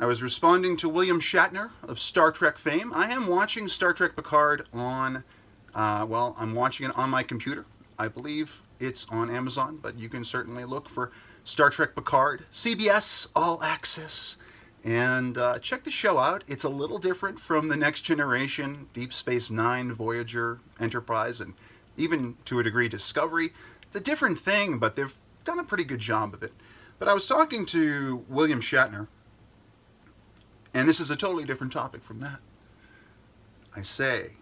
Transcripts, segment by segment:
I was responding to William Shatner of Star Trek fame. I am watching Star Trek Picard on, I'm watching it on my computer. I believe it's on Amazon, but you can certainly look for Star Trek Picard, CBS All Access, and check the show out. It's a little different from the Next Generation, Deep Space Nine, Voyager, Enterprise, and even to a degree Discovery. It's a different thing, but they've done a pretty good job of it. But I was talking to William Shatner, and this is a totally different topic from that. I say,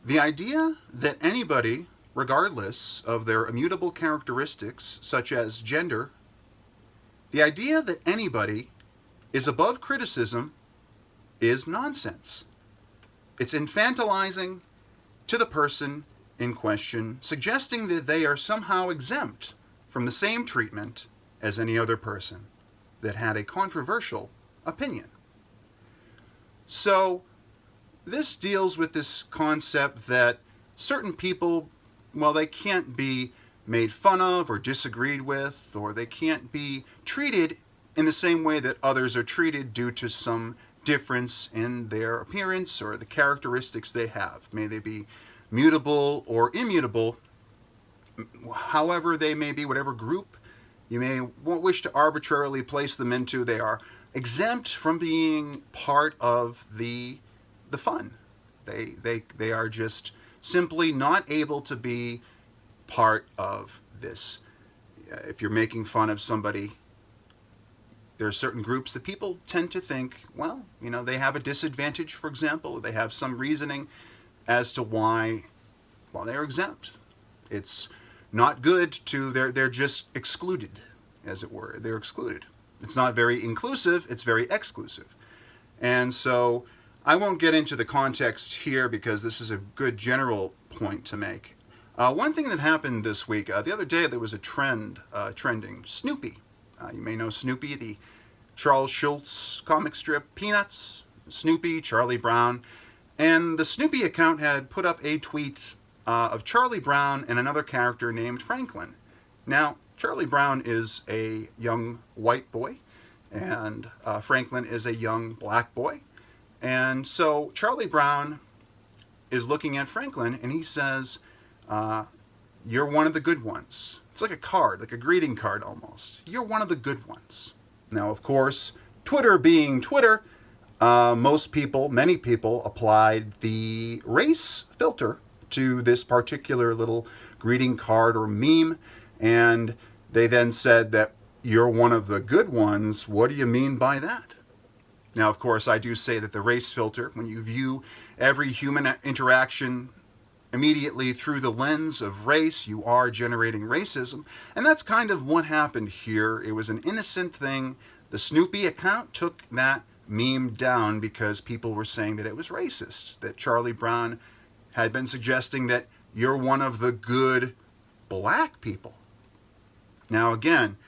the idea that anybody, regardless of their immutable characteristics, such as gender, the idea that anybody is above criticism is nonsense. It's infantilizing to the person in question, suggesting that they are somehow exempt from the same treatment as any other person that had a controversial opinion. So, this deals with this concept that certain people, well, they can't be made fun of or disagreed with, or they can't be treated in the same way that others are treated due to some difference in their appearance or the characteristics they have. May they be mutable or immutable, however they may be, whatever group you may wish to arbitrarily place them into, they are exempt from being part of the fun. They are just simply not able to be part of this. If you're making fun of somebody, there are certain groups that people tend to think, well, they have a disadvantage, for example. They have some reasoning as to why, well, they're exempt. It's not good to, they're just excluded, as it were. They're excluded. It's not very inclusive, it's very exclusive. And so I won't get into the context here because this is a good general point to make. One thing that happened this week, the other day there was a trending Snoopy. You may know Snoopy, the Charles Schulz comic strip, Peanuts, Snoopy, Charlie Brown. And the Snoopy account had put up a tweet of Charlie Brown and another character named Franklin. Now, Charlie Brown is a young white boy, and Franklin is a young black boy. And so Charlie Brown is looking at Franklin, and he says, you're one of the good ones. It's like a card, like a greeting card almost. You're one of the good ones. Now, of course, Twitter being Twitter, many people applied the race filter to this particular little greeting card or meme, and they then said that you're one of the good ones. What do you mean by that? Now, of course, I do say that the race filter, when you view every human interaction immediately through the lens of race, you are generating racism. And that's kind of what happened here. It was an innocent thing. The Snoopy account took that meme down because people were saying that it was racist, that Charlie Brown had been suggesting that you're one of the good black people. Now, again,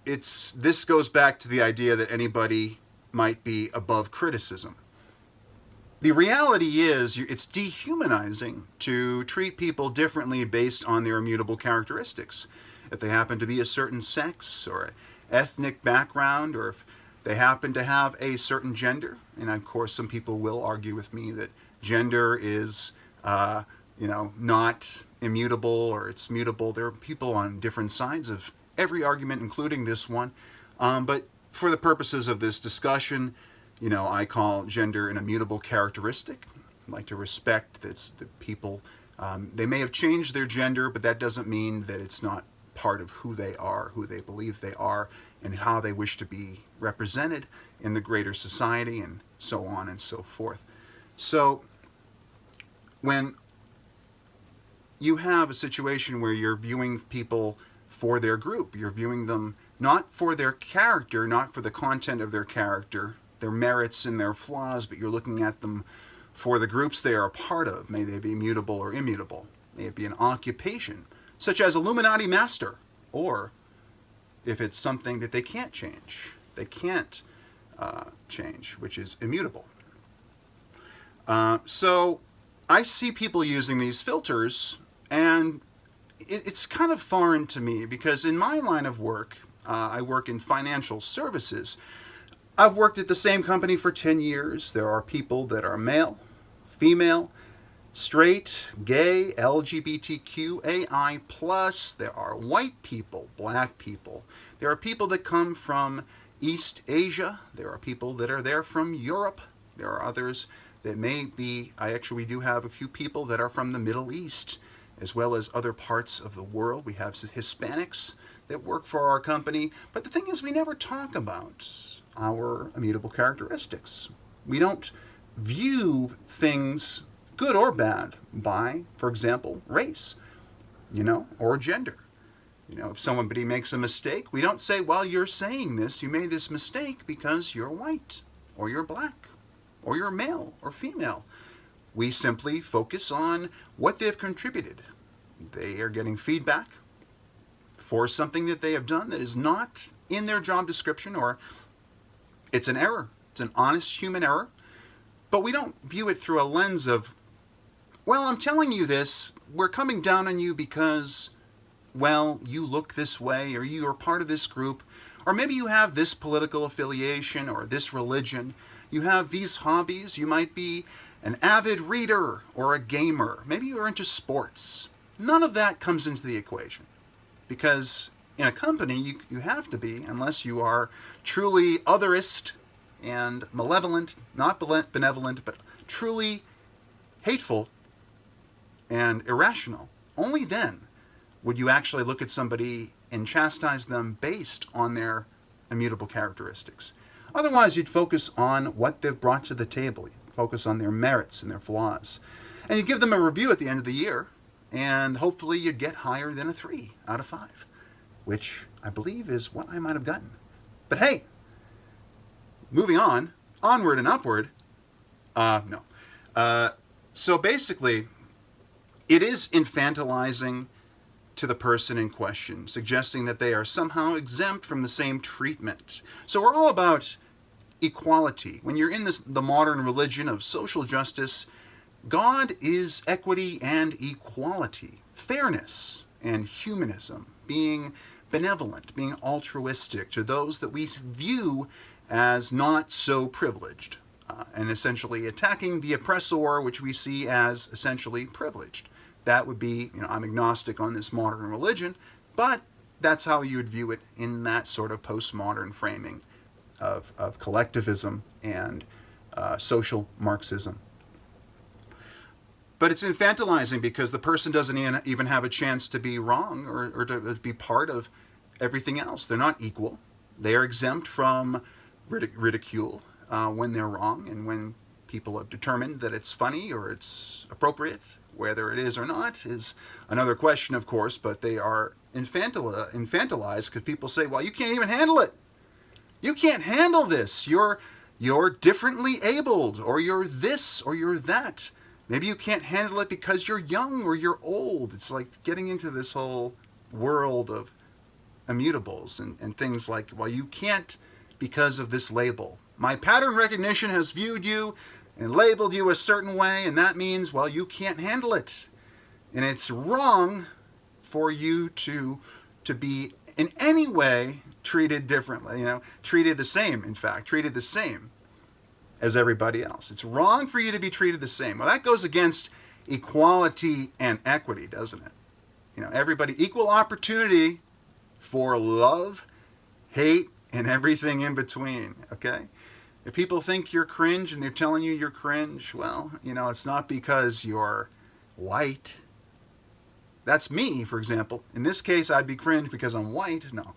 this goes back to the idea that anybody might be above criticism. The reality is it's dehumanizing to treat people differently based on their immutable characteristics. If they happen to be a certain sex or ethnic background, or if they happen to have a certain gender, and of course some people will argue with me that gender is not immutable or it's mutable. There are people on different sides of every argument, including this one. But for the purposes of this discussion, I call gender an immutable characteristic. I like to respect that people, they may have changed their gender, but that doesn't mean that it's not part of who they are, who they believe they are, and how they wish to be represented in the greater society, and so on and so forth. So when you have a situation where you're viewing people for their group, you're viewing them not for their character, not for the content of their character, their merits and their flaws, but you're looking at them for the groups they are a part of. May they be mutable or immutable. May it be an occupation, such as Illuminati Master, or if it's something that they can't change, which is immutable. So I see people using these filters, and it's kind of foreign to me because in my line of work, I work in financial services. I've worked at the same company for 10 years. There are people that are male, female, straight, gay, LGBTQAI+. There are white people, black people. There are people that come from East Asia. There are people that are there from Europe. There are others that may be, we do have a few people that are from the Middle East, as well as other parts of the world. We have Hispanics that work for our company. But the thing is, we never talk about our immutable characteristics. We don't view things, good or bad, by, for example, race, or gender. If somebody makes a mistake, we don't say, well, you're saying this, you made this mistake because you're white, or you're black, or you're male or female. We simply focus on what they've contributed. They are getting feedback for something that they have done that is not in their job description, or it's an error. It's an honest human error. But we don't view it through a lens of, well, I'm telling you this, we're coming down on you because, well, you look this way, or you are part of this group, or maybe you have this political affiliation or this religion. You have these hobbies. You might be an avid reader or a gamer. Maybe you're into sports. None of that comes into the equation, because in a company you have to be, unless you are truly otherist and malevolent, not benevolent, but truly hateful and irrational. Only then would you actually look at somebody and chastise them based on their immutable characteristics. Otherwise, you'd focus on what they've brought to the table. You'd focus on their merits and their flaws. And you'd give them a review at the end of the year, and hopefully you'd get higher than a 3 out of 5, which I believe is what I might have gotten. But hey, moving on, onward and upward, no. So basically, it is infantilizing to the person in question, suggesting that they are somehow exempt from the same treatment. So we're all about equality. When you're in the modern religion of social justice, God is equity and equality, fairness and humanism, being benevolent, being altruistic to those that we view as not so privileged, and essentially attacking the oppressor, which we see as essentially privileged. That would be, I'm agnostic on this modern religion, but that's how you would view it in that sort of postmodern framing of collectivism and social Marxism. But it's infantilizing because the person doesn't even have a chance to be wrong or to be part of everything else. They're not equal. They are exempt from ridicule when they're wrong, and when people have determined that it's funny or it's appropriate. Whether it is or not is another question, of course, but they are infantilized because people say, well, you can't even handle it. You can't handle this. You're differently abled, or you're this, or you're that. Maybe you can't handle it because you're young or you're old. It's like getting into this whole world of immutables and things like, well, you can't because of this label. My pattern recognition has viewed you and labeled you a certain way, and that means, well, you can't handle it. And it's wrong for you to be in any way treated differently, treated the same, in fact, treated the same as everybody else. It's wrong for you to be treated the same. Well, that goes against equality and equity, doesn't it? Everybody, equal opportunity for love, hate, and everything in between, okay? If people think you're cringe and they're telling you you're cringe, well, it's not because you're white. That's me, for example. In this case, I'd be cringe because I'm white. No,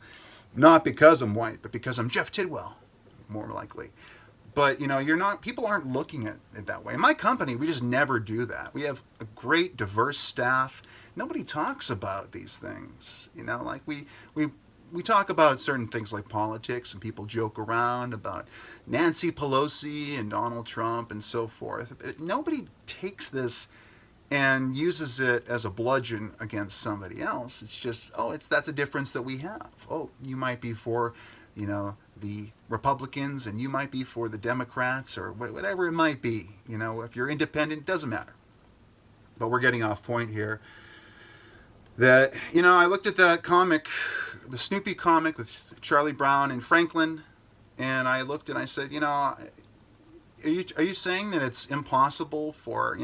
not because I'm white, but because I'm Jeff Tidwell, more likely. But, people aren't looking at it that way. In my company, we just never do that. We have a great, diverse staff. Nobody talks about these things, like we talk about certain things like politics, and people joke around about Nancy Pelosi and Donald Trump and so forth. Nobody takes this and uses it as a bludgeon against somebody else. It's just, that's a difference that we have. Oh, you might be for, the Republicans, and you might be for the Democrats, or whatever it might be. If you're independent, it doesn't matter. But we're getting off point here. That, I looked at that comic the Snoopy comic with Charlie Brown and Franklin, and I looked and I said, are you saying that it's impossible for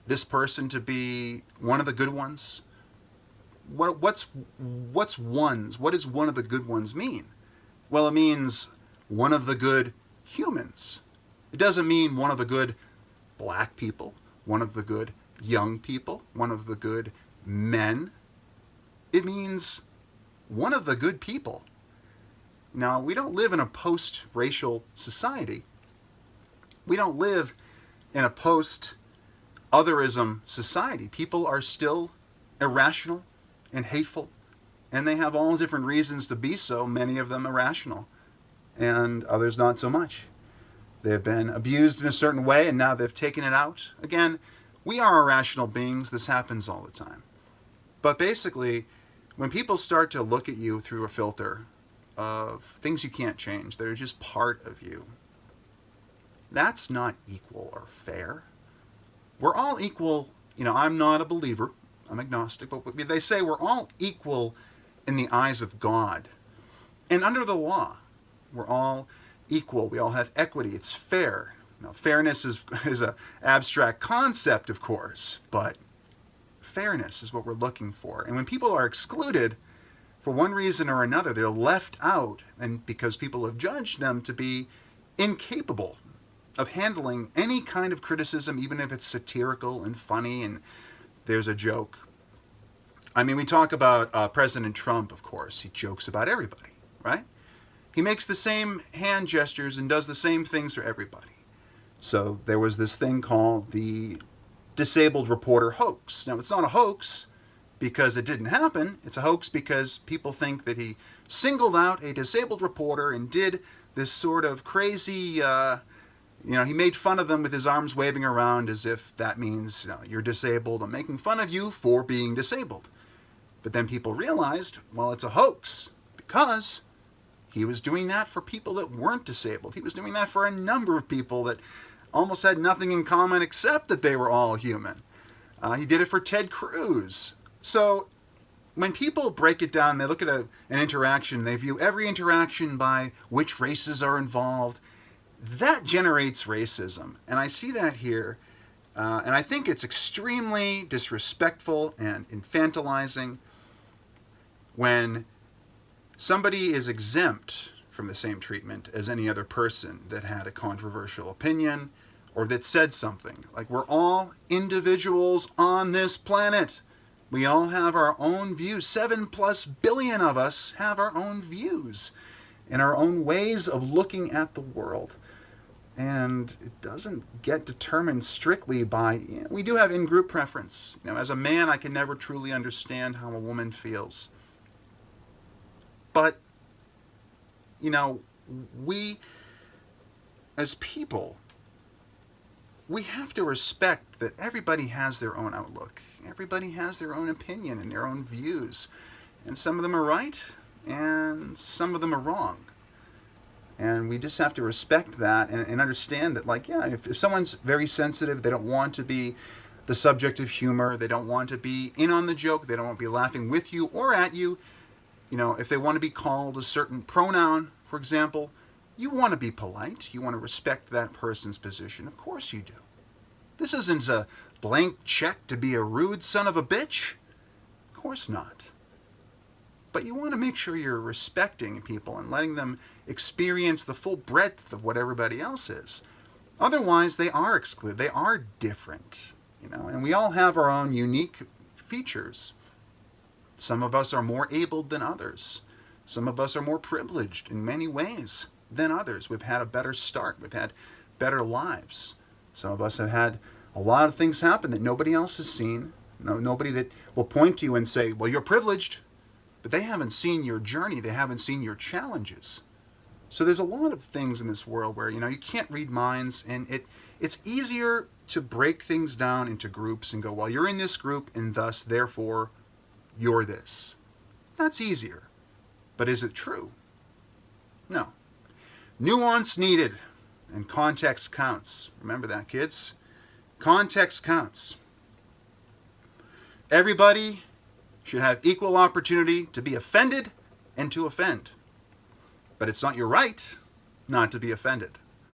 this person to be one of the good ones? What's ones? What does one of the good ones mean? Well, it means one of the good humans. It doesn't mean one of the good black people, one of the good young people, one of the good men. It means one of the good people. Now, we don't live in a post-racial society. We don't live in a post-otherism society. People are still irrational and hateful, and they have all different reasons to be so, many of them irrational, and others not so much. They've been abused in a certain way, and now they've taken it out. Again, we are irrational beings. This happens all the time. But basically, when people start to look at you through a filter of things you can't change, that are just part of you, that's not equal or fair. We're all equal. I'm not a believer. I'm agnostic. But they say we're all equal in the eyes of God. And under the law, we're all equal. We all have equity. It's fair. Now, fairness is an abstract concept, of course, but fairness is what we're looking for. And when people are excluded for one reason or another, they're left out, and because people have judged them to be incapable of handling any kind of criticism, even if it's satirical and funny and there's a joke. I mean, we talk about President Trump, of course. He jokes about everybody, right? He makes the same hand gestures and does the same things for everybody. So there was this thing called the disabled reporter hoax. Now, it's not a hoax because it didn't happen. It's a hoax because people think that he singled out a disabled reporter and did this sort of crazy, he made fun of them with his arms waving around as if that means you're disabled. I'm making fun of you for being disabled. But then people realized, well, it's a hoax because he was doing that for people that weren't disabled. He was doing that for a number of people that almost had nothing in common except that they were all human. He did it for Ted Cruz. So when people break it down, they look at an interaction, they view every interaction by which races are involved. That generates racism. And I see that here. And I think it's extremely disrespectful and infantilizing when somebody is exempt from the same treatment as any other person that had a controversial opinion or that said something. Like, we're all individuals on this planet. We all have our own views. 7+ billion of us have our own views and our own ways of looking at the world. And it doesn't get determined strictly by, we do have in-group preference. As a man, I can never truly understand how a woman feels. But, we, as people, we have to respect that everybody has their own outlook. Everybody has their own opinion and their own views. And some of them are right, and some of them are wrong. And we just have to respect that and understand that, if someone's very sensitive, they don't want to be the subject of humor, they don't want to be in on the joke, they don't want to be laughing with you or at you, if they want to be called a certain pronoun, for example, you want to be polite. You want to respect that person's position. Of course you do. This isn't a blank check to be a rude son of a bitch. Of course not. But you want to make sure you're respecting people and letting them experience the full breadth of what everybody else is. Otherwise, they are excluded. They are different, and we all have our own unique features. Some of us are more abled than others. Some of us are more privileged in many ways than others. We've had a better start. We've had better lives. Some of us have had a lot of things happen that nobody else has seen. Nobody that will point to you and say, well, you're privileged. But they haven't seen your journey. They haven't seen your challenges. So there's a lot of things in this world where, you can't read minds, and it's easier to break things down into groups and go, well, you're in this group, and thus, therefore, you're this. That's easier. But is it true? No. Nuance needed, and context counts. Remember that, kids. Context counts. Everybody should have equal opportunity to be offended and to offend. But it's not your right not to be offended.